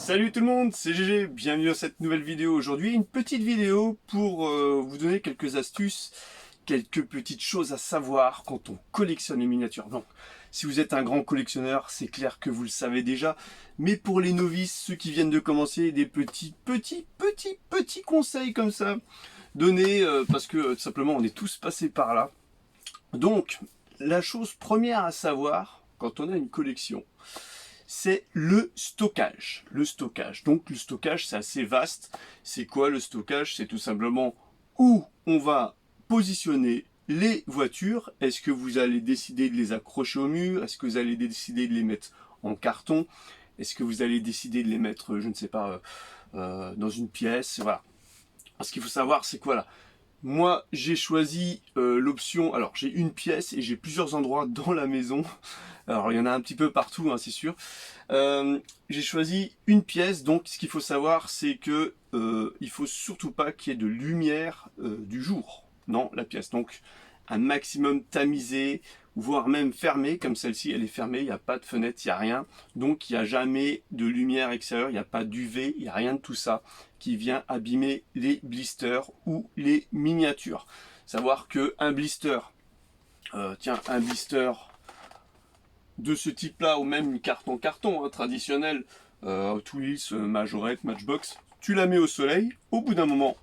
Salut tout le monde, c'est GG, bienvenue dans cette nouvelle vidéo. Aujourd'hui, une petite vidéo pour vous donner quelques astuces, quelques petites choses à savoir quand on collectionne les miniatures. Donc, si vous êtes un grand collectionneur, c'est clair que vous le savez déjà, mais pour les novices, ceux qui viennent de commencer, des petits conseils comme ça, donnés parce que tout simplement on est tous passés par là. Donc, la chose première à savoir quand on a une collection, c'est le stockage. Le stockage. Donc le stockage, c'est assez vaste. C'est quoi le stockage? C'est tout simplement où on va positionner les voitures. Est-ce que vous allez décider de les accrocher au mur? Est-ce que vous allez décider de les mettre en carton? Est-ce que vous allez décider de les mettre, je ne sais pas, dans une pièce? Voilà. Ce qu'il faut savoir, c'est quoi là? Moi, j'ai choisi l'option. Alors, j'ai une pièce et j'ai plusieurs endroits dans la maison. Alors, il y en a un petit peu partout, hein, c'est sûr. J'ai choisi une pièce. Donc, ce qu'il faut savoir, c'est que il faut surtout pas qu'il y ait de lumière du jour dans la pièce. Donc, un maximum tamisé, voire même fermé, comme celle-ci, elle est fermée. Il n'y a pas de fenêtre, il n'y a rien. Donc, il n'y a jamais de lumière extérieure. Il n'y a pas d'UV, il n'y a rien de tout ça qui vient abîmer les blisters ou les miniatures. Savoir que un blister, un blister de ce type-là, ou même une carte en carton traditionnel, Hot Wheels, Majorette, Matchbox, tu la mets au soleil, au bout d'un moment,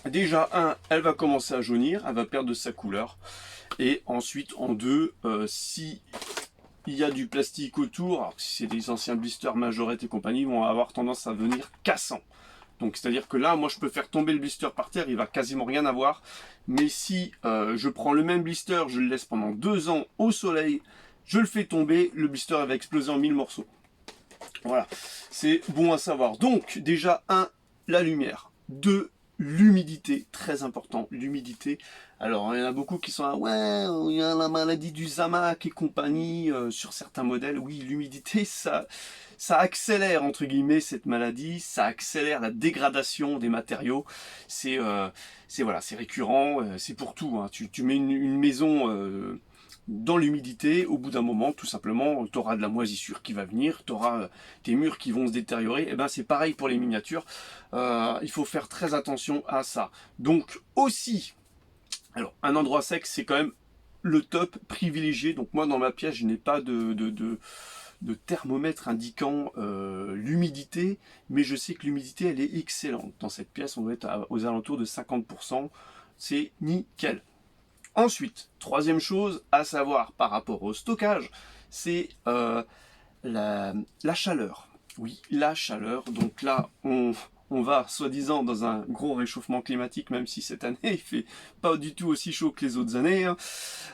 déjà, elle va commencer à jaunir, elle va perdre de sa couleur, et ensuite, en deux, si il y a du plastique autour, alors si c'est des anciens blisters Majorette et compagnie, ils vont avoir tendance à venir cassants. Donc c'est-à-dire que là, moi je peux faire tomber le blister par terre, il va quasiment rien avoir. Mais si je prends le même blister, je le laisse pendant 2 ans au soleil, je le fais tomber, le blister va exploser en 1000 morceaux. Voilà, c'est bon à savoir. Donc déjà, la lumière. 2, l'humidité, très important, l'humidité. Alors il y en a beaucoup qui sont là, ouais, il y a la maladie du Zamac et compagnie sur certains modèles. Oui, l'humidité, ça accélère entre guillemets cette maladie, ça accélère la dégradation des matériaux. C'est voilà, c'est récurrent, c'est pour tout, hein. Tu mets une maison dans l'humidité, au bout d'un moment, tout simplement, tu auras de la moisissure qui va venir, tu auras tes murs qui vont se détériorer. Et ben c'est pareil pour les miniatures. Il faut faire très attention à ça. Donc aussi, alors un endroit sec, c'est quand même le top privilégié. Donc moi dans ma pièce, je n'ai pas de thermomètre indiquant l'humidité, mais je sais que l'humidité elle est excellente. Dans cette pièce, on doit être aux alentours de 50%. C'est nickel. Ensuite, troisième chose à savoir par rapport au stockage, c'est la chaleur. Oui, la chaleur. Donc là, on va soi-disant dans un gros réchauffement climatique, même si cette année il fait pas du tout aussi chaud que les autres années, hein.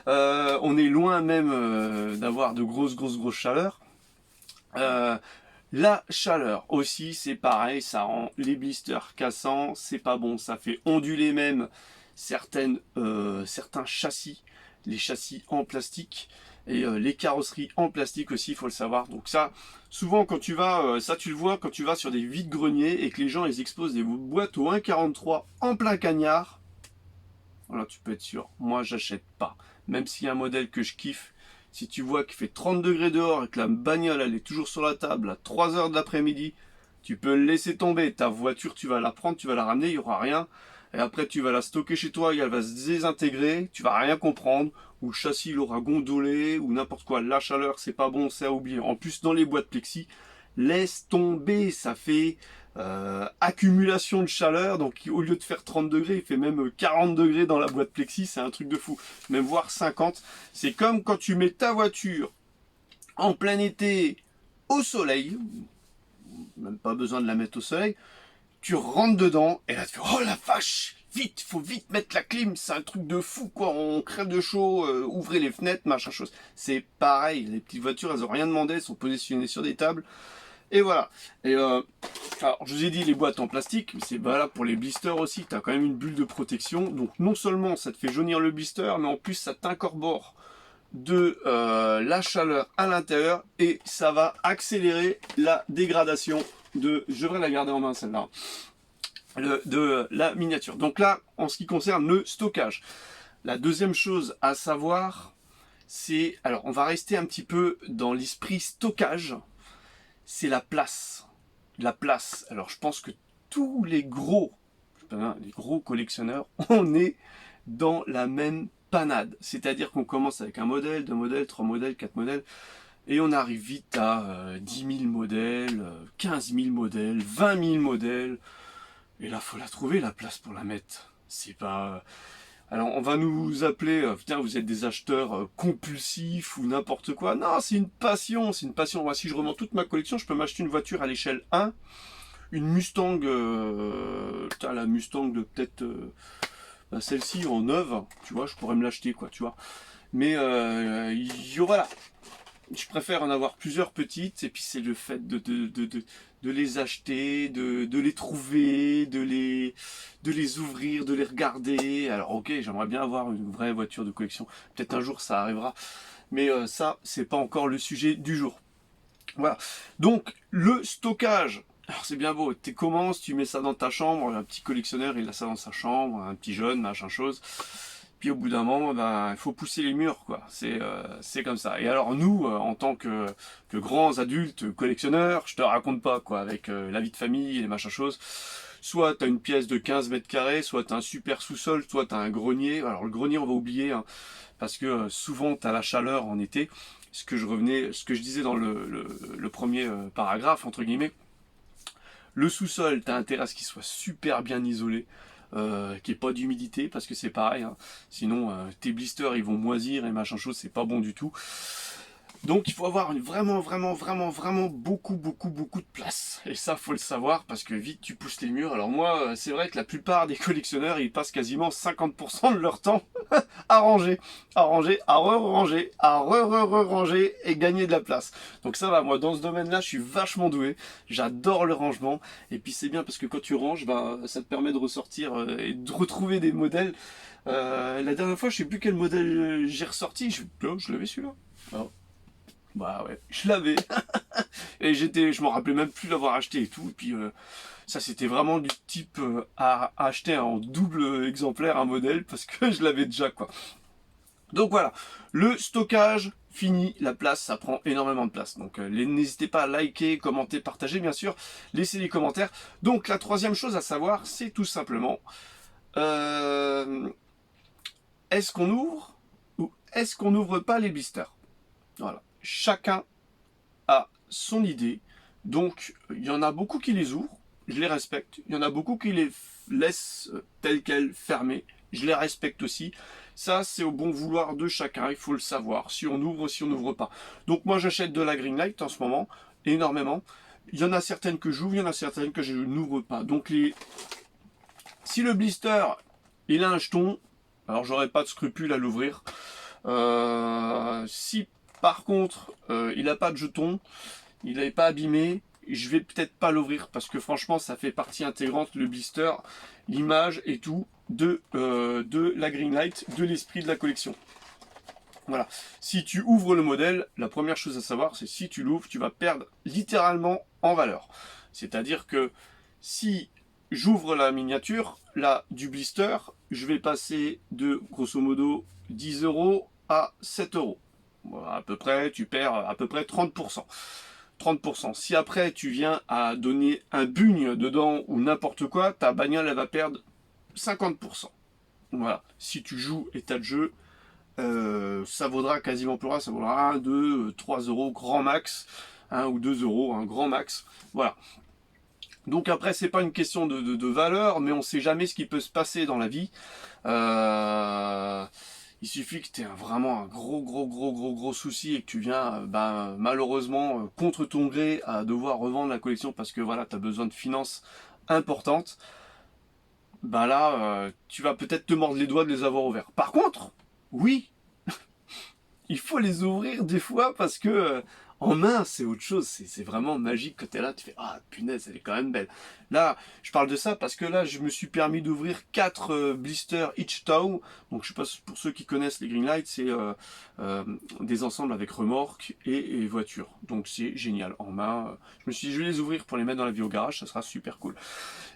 On est loin même d'avoir de grosses chaleurs. Euh, la chaleur aussi, c'est pareil, ça rend les blisters cassants, c'est pas bon, ça fait onduler même certains châssis, les châssis en plastique et les carrosseries en plastique aussi, il faut le savoir. Donc ça, souvent quand tu vas, ça tu le vois quand tu vas sur des vides-greniers et que les gens ils exposent des boîtes au 1,43 en plein cagnard. Voilà, tu peux être sûr, moi j'achète pas. Même s'il y a un modèle que je kiffe, si tu vois qu'il fait 30 degrés dehors et que la bagnole elle est toujours sur la table à 3 heures de l'après-midi, tu peux le laisser tomber. Ta voiture, tu vas la prendre, tu vas la ramener, il n'y aura rien. Et après, tu vas la stocker chez toi et elle va se désintégrer, tu vas rien comprendre. Ou le châssis il aura gondolé, ou n'importe quoi. La chaleur, c'est pas bon, c'est à oublier. En plus, dans les boîtes plexi, laisse tomber, ça fait accumulation de chaleur, donc au lieu de faire 30 degrés, il fait même 40 degrés dans la boîte plexi, c'est un truc de fou, même voire 50. C'est comme quand tu mets ta voiture en plein été au soleil, même pas besoin de la mettre au soleil, tu rentres dedans, et là tu fais, oh la vache, vite, faut vite mettre la clim, c'est un truc de fou quoi, on crève de chaud, ouvrez les fenêtres, machin chose. C'est pareil, les petites voitures, elles ont rien demandé, elles sont positionnées sur des tables, et voilà. Et alors, je vous ai dit les boîtes en plastique, mais c'est valable pour les blisters aussi. Tu as quand même une bulle de protection. Donc non seulement ça te fait jaunir le blister, mais en plus ça t'incorpore de la chaleur à l'intérieur et ça va accélérer la dégradation de... Je devrais la garder en main celle-là. De la miniature. Donc là, en ce qui concerne le stockage. La deuxième chose à savoir, c'est... Alors, on va rester un petit peu dans l'esprit stockage. C'est la place. la place. Alors je pense que tous les gros collectionneurs, on est dans la même panade. C'est-à-dire qu'on commence avec un modèle, deux modèles, trois modèles, quatre modèles, et on arrive vite à 10 000 modèles, 15 000 modèles, 20 000 modèles. Et là, faut la trouver, la place pour la mettre. C'est pas... Alors, on va nous appeler, putain, vous êtes des acheteurs compulsifs ou n'importe quoi. Non, c'est une passion, c'est une passion. Moi, si je revends toute ma collection, je peux m'acheter une voiture à l'échelle 1, une Mustang, putain, la Mustang de peut-être... celle-ci en neuve, tu vois, je pourrais me l'acheter, quoi, tu vois. Mais voilà, je préfère en avoir plusieurs petites, et puis c'est le fait de les acheter, de les trouver, de les ouvrir, de les regarder. Alors ok, j'aimerais bien avoir une vraie voiture de collection, peut-être un jour ça arrivera, mais ça, c'est pas encore le sujet du jour. Voilà, donc le stockage. Alors c'est bien beau, tu commences, tu mets ça dans ta chambre, un petit collectionneur il a ça dans sa chambre, un petit jeune, machin chose. Puis au bout d'un moment, ben, il faut pousser les murs, quoi. C'est comme ça. Et alors nous, en tant que grands adultes collectionneurs, je te raconte pas, quoi, avec la vie de famille et les machins choses. Soit tu as une pièce de 15 mètres carrés, soit tu as un super sous-sol, soit tu as un grenier. Alors le grenier, on va oublier, hein, parce que souvent tu as la chaleur en été. Ce que je disais dans le premier paragraphe, entre guillemets, le sous-sol, tu as intérêt à ce qu'il soit super bien isolé, qu'il n'y ait pas d'humidité, parce que c'est pareil, hein. Sinon tes blisters ils vont moisir et machin chose, c'est pas bon du tout. Donc il faut avoir vraiment beaucoup de place. Et ça faut le savoir parce que vite tu pousses les murs. Alors moi c'est vrai que la plupart des collectionneurs ils passent quasiment 50% de leur temps à ranger, à re-ranger, à re-ranger et gagner de la place. Donc ça va, moi dans ce domaine-là je suis vachement doué. J'adore le rangement. Et puis c'est bien parce que quand tu ranges, ben, ça te permet de ressortir et de retrouver des modèles. La dernière fois je sais plus quel modèle j'ai ressorti. Je l'avais celui-là. Alors, bah ouais, je l'avais. Et je m'en rappelais même plus l'avoir acheté et tout. Et puis ça c'était vraiment du type à acheter en double exemplaire un modèle parce que je l'avais déjà, quoi. Donc voilà, le stockage fini, la place, ça prend énormément de place. Donc n'hésitez pas à liker, commenter, partager bien sûr, laissez des commentaires. Donc la troisième chose à savoir, c'est tout simplement euh, est-ce qu'on ouvre ou est-ce qu'on n'ouvre pas les blisters? Voilà, chacun a son idée. Donc, il y en a beaucoup qui les ouvrent, je les respecte. Il y en a beaucoup qui les laissent telles quelles fermées, je les respecte aussi. Ça, c'est au bon vouloir de chacun, il faut le savoir, si on ouvre, si on n'ouvre pas. Donc moi, j'achète de la Greenlight en ce moment, énormément. Il y en a certaines que j'ouvre, il y en a certaines que je n'ouvre pas. Donc, si le blister, il a un jeton, alors j'aurais pas de scrupule à l'ouvrir. Si par contre, il n'a pas de jeton, il n'est pas abîmé, je vais peut-être pas l'ouvrir parce que franchement ça fait partie intégrante, le blister, l'image et tout de la Greenlight, de l'esprit de la collection. Voilà, si tu ouvres le modèle, la première chose à savoir c'est si tu l'ouvres, tu vas perdre littéralement en valeur. C'est-à-dire que si j'ouvre la miniature là du blister, je vais passer de grosso modo 10 euros à 7 euros. Voilà, à peu près, tu perds à peu près 30%. 30%. Si après tu viens à donner un bugne dedans ou n'importe quoi, ta bagnole elle va perdre 50%. Voilà. Si tu joues état de jeu, ça vaudra quasiment plus rien, ça vaudra 1, 2, 3 euros grand max, 1 ou 2 euros, un grand max. Voilà. Donc après, c'est pas une question de valeur, mais on sait jamais ce qui peut se passer dans la vie. Il suffit que tu aies vraiment un gros souci et que tu viens malheureusement contre ton gré à devoir revendre la collection parce que voilà, tu as besoin de finances importantes. Bah là, tu vas peut-être te mordre les doigts de les avoir ouverts. Par contre, oui, il faut les ouvrir des fois parce que en main c'est autre chose, c'est vraiment magique quand tu es là, tu fais ah punaise elle est quand même belle. Là je parle de ça parce que là je me suis permis d'ouvrir 4 blisters each tow, donc je sais pas pour ceux qui connaissent les Greenlight, c'est des ensembles avec remorque et voiture, donc c'est génial. En main, je me suis dit je vais les ouvrir pour les mettre dans la vie au garage, ça sera super cool.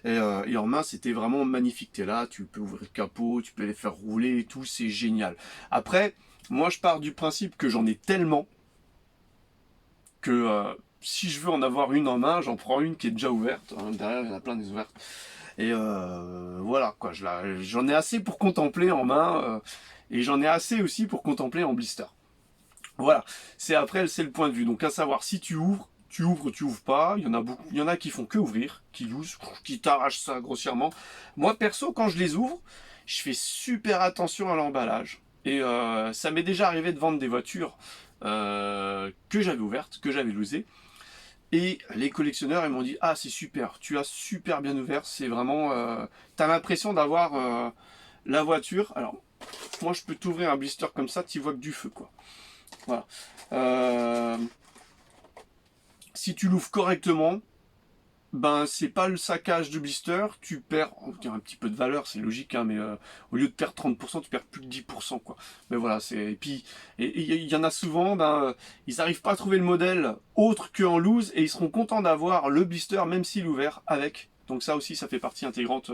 Et en main c'était vraiment magnifique, tu es là, tu peux ouvrir le capot, tu peux les faire rouler et tout, c'est génial. Après moi, je pars du principe que j'en ai tellement que si je veux en avoir une en main, j'en prends une qui est déjà ouverte. Hein, derrière, il y en a plein des ouvertes. Et voilà, quoi. J'en ai assez pour contempler en main. Et j'en ai assez aussi pour contempler en blister. Voilà. C'est le point de vue. Donc, à savoir, si tu ouvres, tu ouvres pas. Il y en a beaucoup. Il y en a qui font que ouvrir, qui loose, qui t'arrachent ça grossièrement. Moi, perso, quand je les ouvre, je fais super attention à l'emballage. Et ça m'est déjà arrivé de vendre des voitures que j'avais ouvertes, que j'avais loosées. Et les collectionneurs, ils m'ont dit, ah c'est super, tu as super bien ouvert, c'est vraiment, t'as l'impression d'avoir la voiture. Alors, moi je peux t'ouvrir un blister comme ça, tu vois que du feu, quoi. Voilà. Euh, Si tu l'ouvres correctement, ben c'est pas le saccage de blister, tu perds, on va dire un petit peu de valeur, c'est logique, hein, mais au lieu de perdre 30%, tu perds plus de 10%, quoi. Mais voilà, et puis il y en a souvent, ils n'arrivent pas à trouver le modèle autre qu'en loose et ils seront contents d'avoir le blister même s'il est ouvert avec. Donc ça aussi, ça fait partie intégrante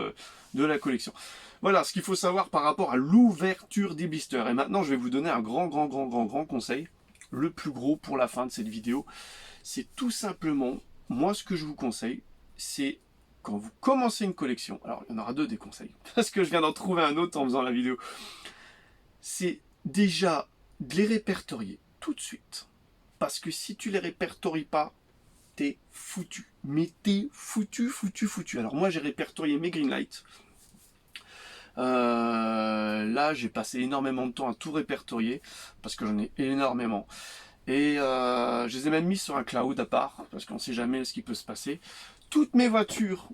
de la collection. Voilà ce qu'il faut savoir par rapport à l'ouverture des blisters. Et maintenant, je vais vous donner un grand conseil, le plus gros pour la fin de cette vidéo. C'est tout simplement, moi ce que je vous conseille, c'est quand vous commencez une collection, alors il y en aura deux des conseils, parce que je viens d'en trouver un autre en faisant la vidéo, c'est déjà de les répertorier tout de suite. Parce que si tu les répertories pas, t'es foutu. Mais t'es foutu. Alors moi j'ai répertorié mes greenlights. Là j'ai passé énormément de temps à tout répertorier, parce que j'en ai énormément. Et je les ai même mis sur un cloud à part, parce qu'on ne sait jamais ce qui peut se passer. Toutes mes voitures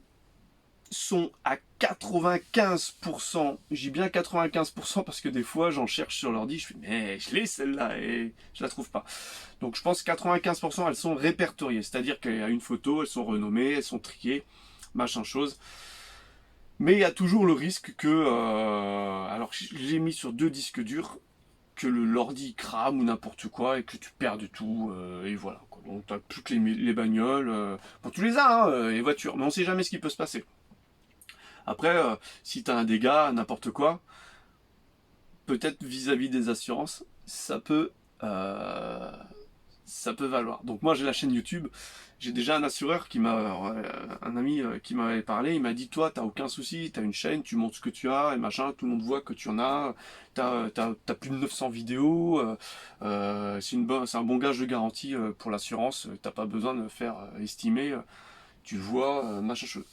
sont à 95%. J'ai bien 95% parce que des fois j'en cherche sur l'ordi, je fais mais je l'ai celle-là et je la trouve pas. Donc je pense que 95% elles sont répertoriées, c'est-à-dire qu'il y a une photo, elles sont renommées, elles sont triées, machin chose. Mais il y a toujours le risque que, alors je l'ai mis sur 2 disques durs, que l'ordi crame ou n'importe quoi et que tu perds tout et voilà quoi. Donc t'as plus que les bagnoles, bon tu les as hein, les voitures, mais on sait jamais ce qui peut se passer. Après si t'as un dégât, n'importe quoi, peut-être vis-à-vis des assurances, euh, ça peut valoir. Donc moi j'ai la chaîne YouTube, j'ai déjà un assureur qui m'a, un ami qui m'avait parlé, il m'a dit toi t'as aucun souci, t'as une chaîne, tu montres ce que tu as et machin, tout le monde voit que tu en as, t'as plus de 900 vidéos, c'est un bon gage de garantie pour l'assurance, t'as pas besoin de faire estimer, tu le vois, machin chose.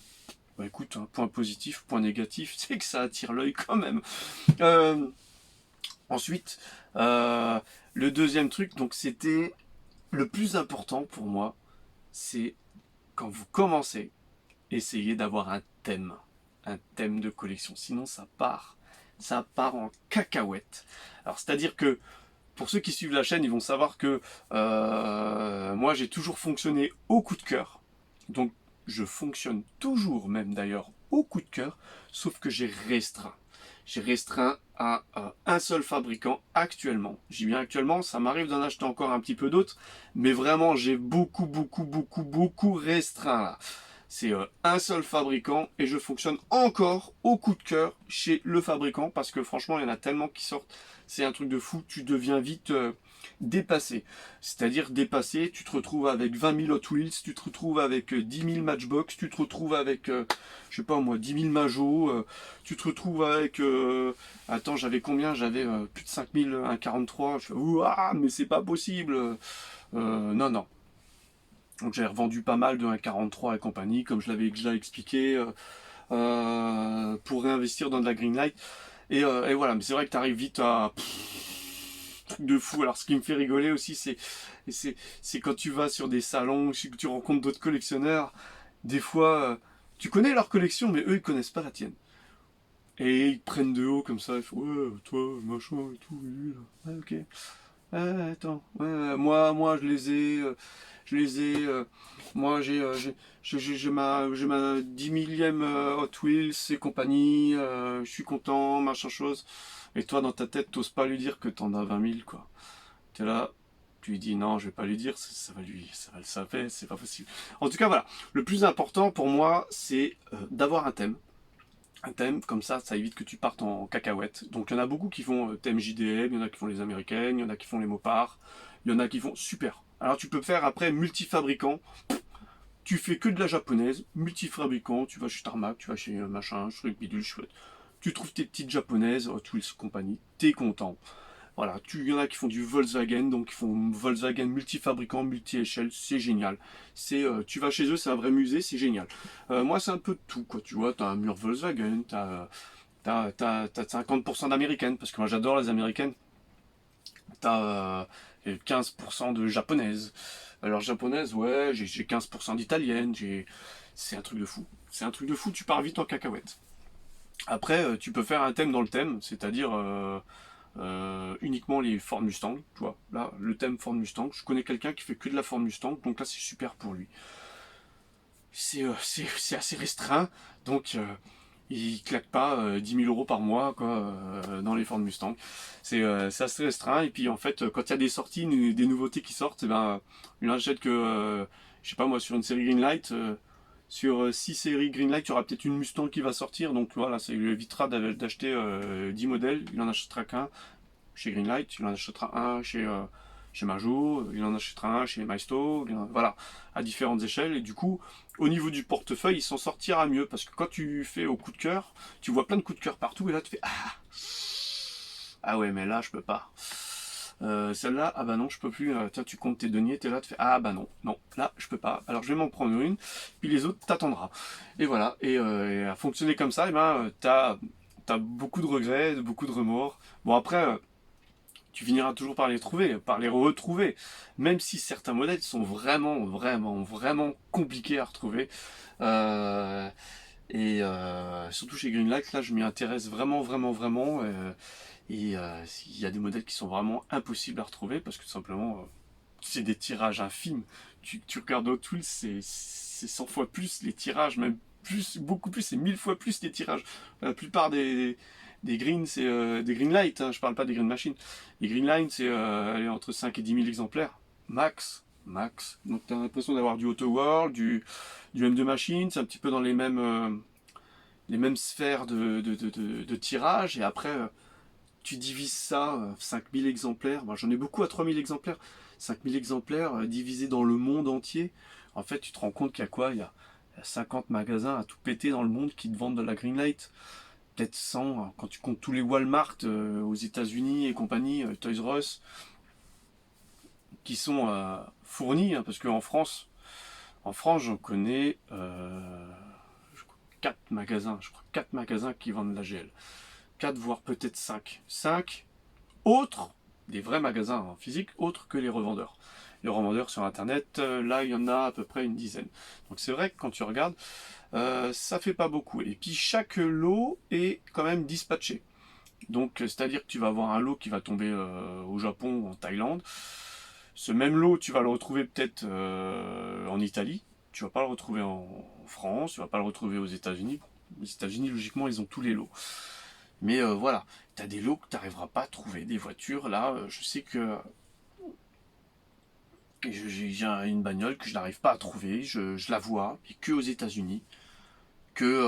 Bah écoute, un point positif, point négatif, c'est que ça attire l'œil quand même. Euh, Ensuite, le deuxième truc, donc c'était le plus important pour moi, c'est quand vous commencez, essayez d'avoir un thème de collection. Sinon, ça part en cacahuète. Alors, c'est-à-dire que pour ceux qui suivent la chaîne, ils vont savoir que moi, j'ai toujours fonctionné au coup de cœur. Donc, je fonctionne toujours, même d'ailleurs, au coup de cœur, sauf que j'ai restreint. J'ai restreint à un seul fabricant actuellement. J'y bien actuellement, ça m'arrive d'en acheter encore un petit peu d'autres, mais vraiment j'ai beaucoup restreint là. C'est un seul fabricant et je fonctionne encore au coup de cœur chez le fabricant parce que franchement il y en a tellement qui sortent, c'est un truc de fou, tu deviens vite dépassé. C'est-à-dire dépassé, tu te retrouves avec 20 000 Hot Wheels, tu te retrouves avec 10 000 Matchbox, tu te retrouves avec, je sais pas moi, 10 000 Majo, tu te retrouves avec, attends j'avais combien? J'avais plus de 5 000 1,43, je fais, ouah, mais c'est pas possible. Non. Donc j'ai revendu pas mal de 1,43 et compagnie, comme je l'avais déjà expliqué, pour réinvestir dans de la Greenlight. Et voilà, mais c'est vrai que tu arrives vite à truc de fou. Alors ce qui me fait rigoler aussi, c'est quand tu vas sur des salons, que tu rencontres d'autres collectionneurs, des fois, tu connais leur collection, mais eux ils connaissent pas la tienne. Et ils te prennent de haut comme ça, ils font ouais, toi, machin et tout, et lui, là. Ah, ok. Attends, moi je les ai, moi j'ai ma 10 millième Hot Wheels et compagnie, je suis content, machin chose. Et toi dans ta tête, t'oses pas lui dire que t'en as 20 000 quoi. T'es là, tu lui dis non, je vais pas lui dire, ça va le saper, c'est pas possible. En tout cas voilà, le plus important pour moi c'est d'avoir un thème. Un thème, comme ça évite que tu partes en cacahuète. Donc il y en a beaucoup qui font thème JDM, il y en a qui font les américaines, il y en a qui font les Mopars, il y en a qui font super. Alors tu peux faire après multifabricant. Tu fais que de la japonaise, multifabricant, tu vas chez Tarmac, tu vas chez machin, truc bidule chouette. Tu trouves tes petites japonaises, Hot Wheels compagnie, t'es content. Voilà, il y en a qui font du Volkswagen, donc ils font Volkswagen multifabricant, multi-échelle, c'est génial. Tu vas chez eux, c'est un vrai musée, c'est génial. Moi, c'est un peu de tout, quoi. Tu vois, t'as un mur Volkswagen, t'as 50% d'américaines, parce que moi j'adore les américaines. T'as 15% de japonaises. Alors japonaise, ouais, j'ai 15% d'italienne, c'est un truc de fou. C'est un truc de fou, tu pars vite en cacahuète. Après, tu peux faire un thème dans le thème, c'est-à-dire uniquement les Ford Mustang, tu vois. Là, le thème Ford Mustang, je connais quelqu'un qui fait que de la Ford Mustang, donc là c'est super pour lui. C'est assez restreint, donc il claque pas 10 000 euros par mois quoi, dans les Ford Mustang. C'est assez restreint, et puis en fait, quand il y a des sorties, des nouveautés qui sortent, eh ben, il n'achète que, je sais pas moi, sur une série Greenlight, sur 6 séries Greenlight, il y aura peut-être une Mustang qui va sortir, donc voilà, ça lui évitera d'acheter 10 modèles, il en achètera qu'un chez Greenlight, il en achètera un chez Major, il en achètera un chez Maisto, voilà, à différentes échelles. Et du coup, au niveau du portefeuille, il s'en sortira mieux. Parce que quand tu fais au coup de cœur, tu vois plein de coups de cœur partout, et là tu fais ah ouais, mais là je peux pas. Celle-là, ah bah non, je peux plus. Tiens, tu comptes tes deniers, t'es là, tu fais ah bah non, non, là je peux pas. Alors je vais m'en prendre une, puis les autres t'attendras. Et voilà, et à fonctionner comme ça, et ben t'as beaucoup de regrets, beaucoup de remords. Bon après, tu finiras toujours par les trouver, par les retrouver. Même si certains modèles sont vraiment, vraiment, vraiment compliqués à retrouver. Euh, Surtout chez Greenlight, là, je m'y intéresse vraiment, vraiment, vraiment. Il y a des modèles qui sont vraiment impossibles à retrouver parce que tout simplement, c'est des tirages infimes. Tu regardes Hot Wheels, c'est 100 fois plus les tirages, même plus, beaucoup plus, c'est 1000 fois plus les tirages. La plupart des greens, c'est des greenlight, hein, je parle pas des green machines. Les greenlight, c'est entre 5 et 10 000 exemplaires, max. Max. Donc tu as l'impression d'avoir du Auto World, du M2 Machine, c'est un petit peu dans les mêmes sphères de tirage, et après tu divises ça, 5000 exemplaires, moi j'en ai beaucoup à 3000 exemplaires, 5000 exemplaires divisés dans le monde entier, en fait tu te rends compte qu'il y a quoi, il y a 50 magasins à tout péter dans le monde qui te vendent de la Greenlight, peut-être 100, hein, quand tu comptes tous les Walmart aux États-Unis et compagnie, Toys R Us, qui sont fournis, hein, parce qu'en France j'en connais 4 magasins, je crois 4 magasins qui vendent de la GL. 4 voire peut-être 5. 5 autres, des vrais magasins en physique, autres que les revendeurs. Les revendeurs sur internet, là il y en a à peu près une dizaine. Donc c'est vrai que quand tu regardes, ça fait pas beaucoup. Et puis chaque lot est quand même dispatché. Donc c'est-à-dire que tu vas avoir un lot qui va tomber au Japon ou en Thaïlande. Ce même lot, tu vas le retrouver peut-être en Italie. Tu vas pas le retrouver en France, tu vas pas le retrouver aux États-Unis. Les États-Unis, logiquement, ils ont tous les lots. Mais voilà, tu as des lots que tu n'arriveras pas à trouver. Des voitures, là, je sais que j'ai une bagnole que je n'arrive pas à trouver. Je la vois, et que aux États-Unis, que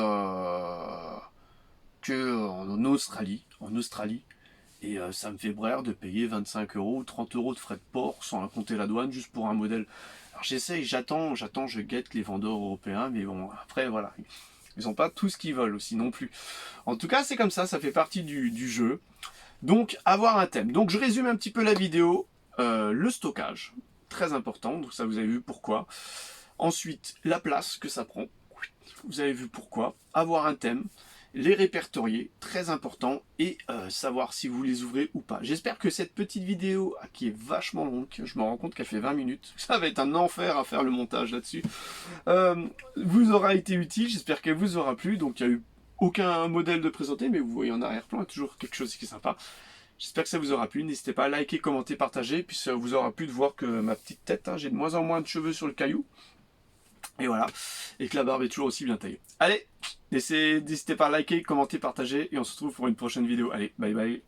en Australie. En Australie. Et ça me fait brère de payer 25 euros ou 30 euros de frais de port sans compter la douane juste pour un modèle. Alors j'essaye, j'attends, je guette les vendeurs européens, mais bon, après voilà, ils n'ont pas tout ce qu'ils veulent aussi non plus. En tout cas, c'est comme ça fait partie du jeu. Donc, avoir un thème. Donc, je résume un petit peu la vidéo. Le stockage, très important, donc ça vous avez vu pourquoi. Ensuite, la place que ça prend. Vous avez vu pourquoi. Avoir un thème. Les répertorier, très important, et savoir si vous les ouvrez ou pas. J'espère que cette petite vidéo, qui est vachement longue, je me rends compte qu'elle fait 20 minutes, ça va être un enfer à faire le montage là-dessus, vous aura été utile, j'espère qu'elle vous aura plu. Donc il n'y a eu aucun modèle de présenté, mais vous voyez en arrière-plan, il y a toujours quelque chose qui est sympa. J'espère que ça vous aura plu, n'hésitez pas à liker, commenter, partager, puis ça vous aura plu de voir que ma petite tête, hein, j'ai de moins en moins de cheveux sur le caillou. Et voilà, et que la barbe est toujours aussi bien taillée. Allez, n'hésitez pas à liker, commenter, partager, et on se retrouve pour une prochaine vidéo. Allez, bye bye.